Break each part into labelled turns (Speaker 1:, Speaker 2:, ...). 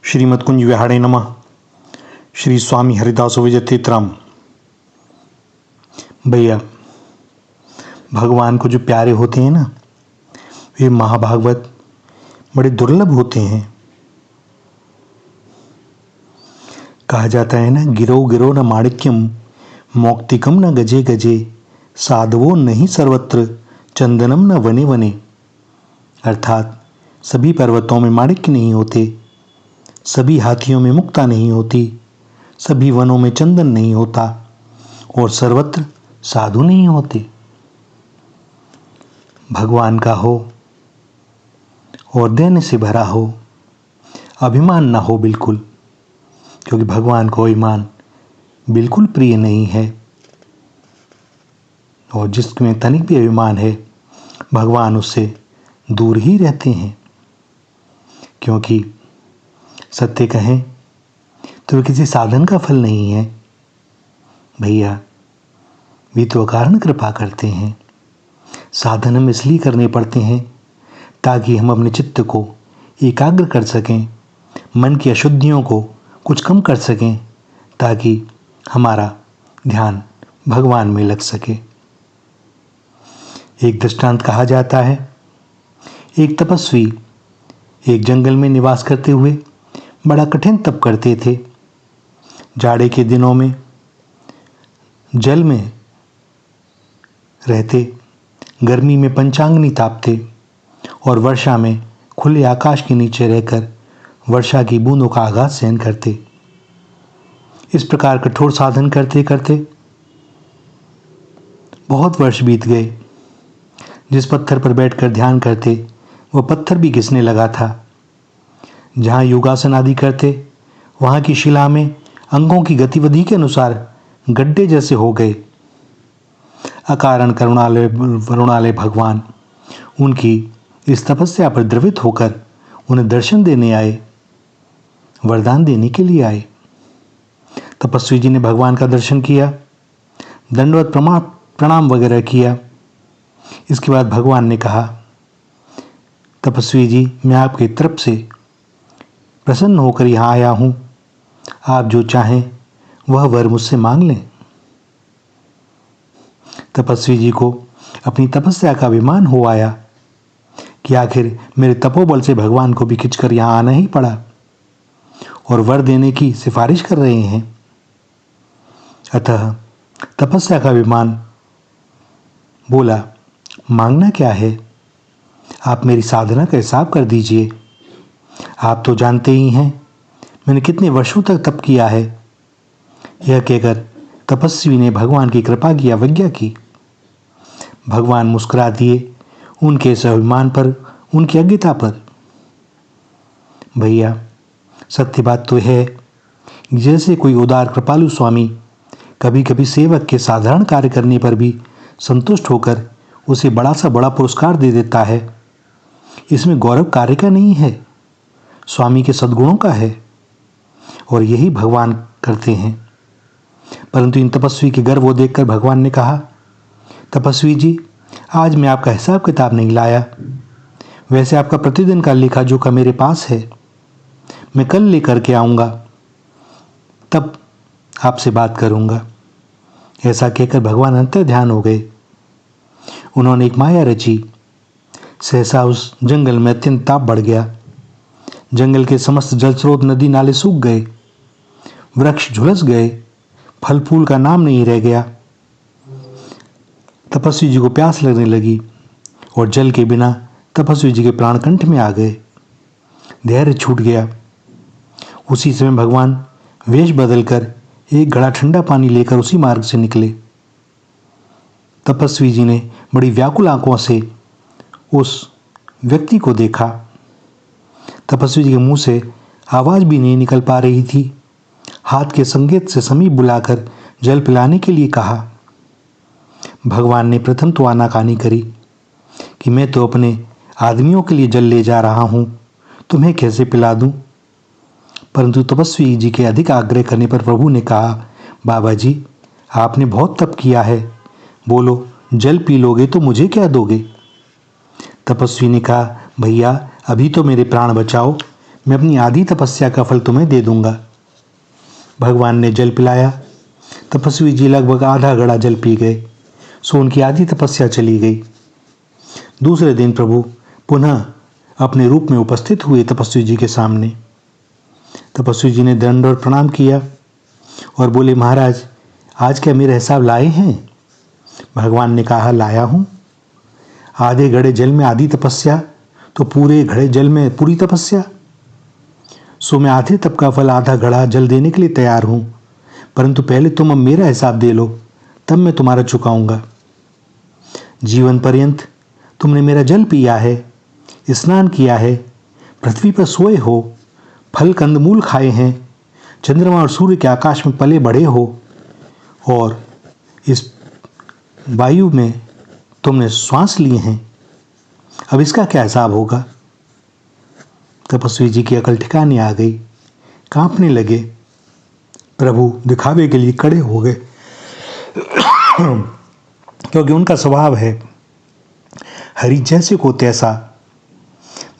Speaker 1: श्रीमद्कुंज विहारे नमः। श्री स्वामी हरिदास विजयतीर्थराम। भैया, भगवान को जो प्यारे होते हैं ना, वे महाभागवत बड़े दुर्लभ होते हैं। कहा जाता है ना, गिरो गिरो न माणिक्यम मौक्तिकम न गजे गजे, साधवो नहीं सर्वत्र चंदनम न वने वने। अर्थात सभी पर्वतों में माणिक्य नहीं होते, सभी हाथियों में मुक्ता नहीं होती, सभी वनों में चंदन नहीं होता और सर्वत्र साधु नहीं होते। भगवान का हो और दैन्य से भरा हो, अभिमान ना हो बिल्कुल, क्योंकि भगवान को अभिमान बिल्कुल प्रिय नहीं है। और जिसमें तनिक भी अभिमान है, भगवान उससे दूर ही रहते हैं। क्योंकि सत्य कहें तो वे किसी साधन का फल नहीं है भैया, वे तो अकारण कृपा करते हैं। साधन हम इसलिए करने पड़ते हैं ताकि हम अपने चित्त को एकाग्र कर सकें, मन की अशुद्धियों को कुछ कम कर सकें, ताकि हमारा ध्यान भगवान में लग सके। एक दृष्टांत कहा जाता है, एक तपस्वी एक जंगल में निवास करते हुए बड़ा कठिन तप करते थे। जाड़े के दिनों में जल में रहते, गर्मी में पंचांगनी तापते और वर्षा में खुले आकाश के नीचे रहकर वर्षा की बूंदों का आघात सहन करते। इस प्रकार कठोर साधन करते करते बहुत वर्ष बीत गए। जिस पत्थर पर बैठकर ध्यान करते, वह पत्थर भी घिसने लगा था। जहाँ योगासन आदि करते, वहाँ की शिला में अंगों की गतिविधि के अनुसार गड्ढे जैसे हो गए। अकारण करुणालय भगवान उनकी इस तपस्या पर द्रवित होकर उन्हें दर्शन देने आए, वरदान देने के लिए आए। तपस्वी जी ने भगवान का दर्शन किया, दंडवत प्रणाम वगैरह किया। इसके बाद भगवान ने कहा, तपस्वी जी, मैं आपकी तरफ से प्रसन्न होकर यहाँ आया हूँ, आप जो चाहें वह वर मुझसे मांग लें। तपस्वी जी को अपनी तपस्या का अभिमान हो आया कि आखिर मेरे तपोबल से भगवान को भी खिंचकर यहाँ आना ही पड़ा और वर देने की सिफारिश कर रहे हैं। अतः तपस्या का अभिमान बोला, मांगना क्या है, आप मेरी साधना का हिसाब कर दीजिए। आप तो जानते ही हैं मैंने कितने वर्षों तक तप किया है। यह कहकर तपस्वी ने भगवान की कृपा की अवज्ञा की। भगवान मुस्कुरा दिए उनके इस अभिमान पर, उनकी अज्ञता पर। भैया, सत्य बात तो है, जैसे कोई उदार कृपालु स्वामी कभी कभी सेवक के साधारण कार्य करने पर भी संतुष्ट होकर उसे बड़ा सा बड़ा पुरस्कार दे देता है, इसमें गौरव कार्य का नहीं है, स्वामी के सद्गुणों का है। और यही भगवान करते हैं। परंतु इन तपस्वी के गर्व को देखकर भगवान ने कहा, तपस्वी जी, आज मैं आपका हिसाब किताब नहीं लाया। वैसे आपका प्रतिदिन का लेखा जोखा मेरे पास है, मैं कल लेकर के आऊँगा, तब आपसे बात करूँगा। ऐसा कहकर भगवान अंतर ध्यान हो गए। उन्होंने एक माया रची। सहसा उस जंगल में अत्यंत ताप बढ़ गया। जंगल के समस्त जल स्रोत, नदी नाले सूख गए, वृक्ष झुलस गए, फल फूल का नाम नहीं रह गया। तपस्वी जी को प्यास लगने लगी और जल के बिना तपस्वी जी के प्राण कंठ में आ गए। धैर्य छूट गया। उसी समय भगवान वेश बदलकर एक घड़ा ठंडा पानी लेकर उसी मार्ग से निकले। तपस्वी जी ने बड़ी व्याकुल आंखों से उस व्यक्ति को देखा। तपस्वी जी के मुंह से आवाज भी नहीं निकल पा रही थी। हाथ के संकेत से समीप बुलाकर जल पिलाने के लिए कहा। भगवान ने प्रथम तो आनाकानी करी कि मैं तो अपने आदमियों के लिए जल ले जा रहा हूं, तुम्हें कैसे पिला दूं। परंतु तपस्वी जी के अधिक आग्रह करने पर प्रभु ने कहा, बाबा जी, आपने बहुत तप किया है, बोलो जल पी लोगे तो मुझे क्या दोगे। तपस्वी ने कहा, भैया, अभी तो मेरे प्राण बचाओ, मैं अपनी आधी तपस्या का फल तुम्हें दे दूंगा। भगवान ने जल पिलाया। तपस्वी जी लगभग आधा घड़ा जल पी गए, सो उनकी आधी तपस्या चली गई। दूसरे दिन प्रभु पुनः अपने रूप में उपस्थित हुए तपस्वी जी के सामने। तपस्वी जी ने दंडवत प्रणाम किया और बोले, महाराज, आज क्या मेरा हिसाब लाए हैं? भगवान ने कहा, लाया हूं। आधे घड़े जल में आधी तपस्या, तो पूरे घड़े जल में पूरी तपस्या। सो मैं आधे तप का फल आधा घड़ा जल देने के लिए तैयार हूं, परंतु पहले तुम अब मेरा हिसाब दे लो, तब मैं तुम्हारा चुकाऊंगा। जीवन पर्यंत तुमने मेरा जल पिया है, स्नान किया है, पृथ्वी पर सोए हो, फल कंदमूल खाए हैं, चंद्रमा और सूर्य के आकाश में पले बढ़े हो, और इस वायु में तुमने श्वास लिए हैं। अब इसका क्या हिसाब होगा? तपस्वी जी की अकल ठिकाने आ गई, कांपने लगे। प्रभु दिखावे के लिए खड़े हो गए क्योंकि उनका स्वभाव है हरि जैसे को तैसा।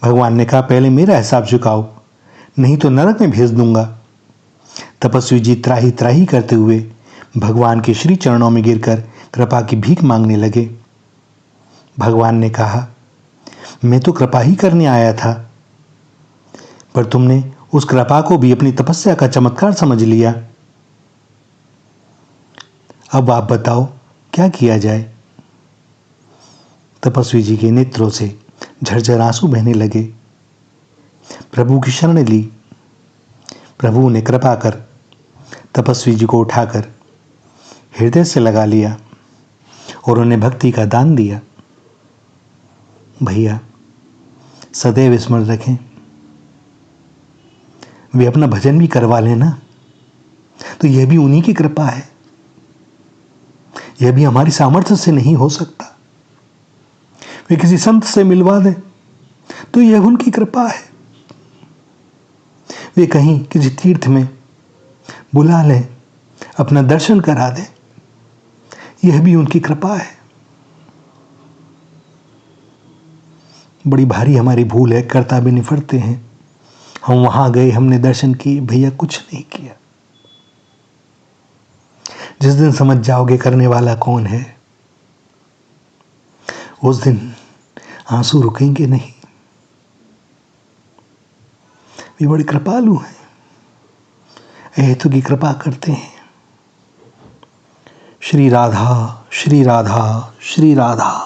Speaker 1: भगवान ने कहा, पहले मेरा हिसाब चुकाओ, नहीं तो नरक में भेज दूंगा। तपस्वी जी त्राही त्राही करते हुए भगवान के श्री चरणों में गिरकर कृपा की भीख मांगने लगे। भगवान ने कहा, मैं तो कृपा ही करने आया था, पर तुमने उस कृपा को भी अपनी तपस्या का चमत्कार समझ लिया। अब आप बताओ क्या किया जाए? तपस्वी जी के नेत्रों से झरझर आंसू बहने लगे। प्रभु की शरण ली। प्रभु ने कृपा कर तपस्वी जी को उठाकर हृदय से लगा लिया और उन्हें भक्ति का दान दिया। भैया, सदैव स्मरण रखें, वे अपना भजन भी करवा लेना तो यह भी उन्हीं की कृपा है, यह भी हमारी सामर्थ्य से नहीं हो सकता। वे किसी संत से मिलवा दें तो यह उनकी कृपा है। वे कहीं किसी तीर्थ में बुला लें, अपना दर्शन करा दें, यह भी उनकी कृपा है। बड़ी भारी हमारी भूल है, करता भी निफरते हैं। हम वहां गए, हमने दर्शन किए, भैया कुछ नहीं किया। जिस दिन समझ जाओगे करने वाला कौन है, उस दिन आंसू रुकेंगे नहीं। वे बड़े कृपालु हैं, अहेतु की कृपा करते हैं। श्री राधा, श्री राधा, श्री राधा।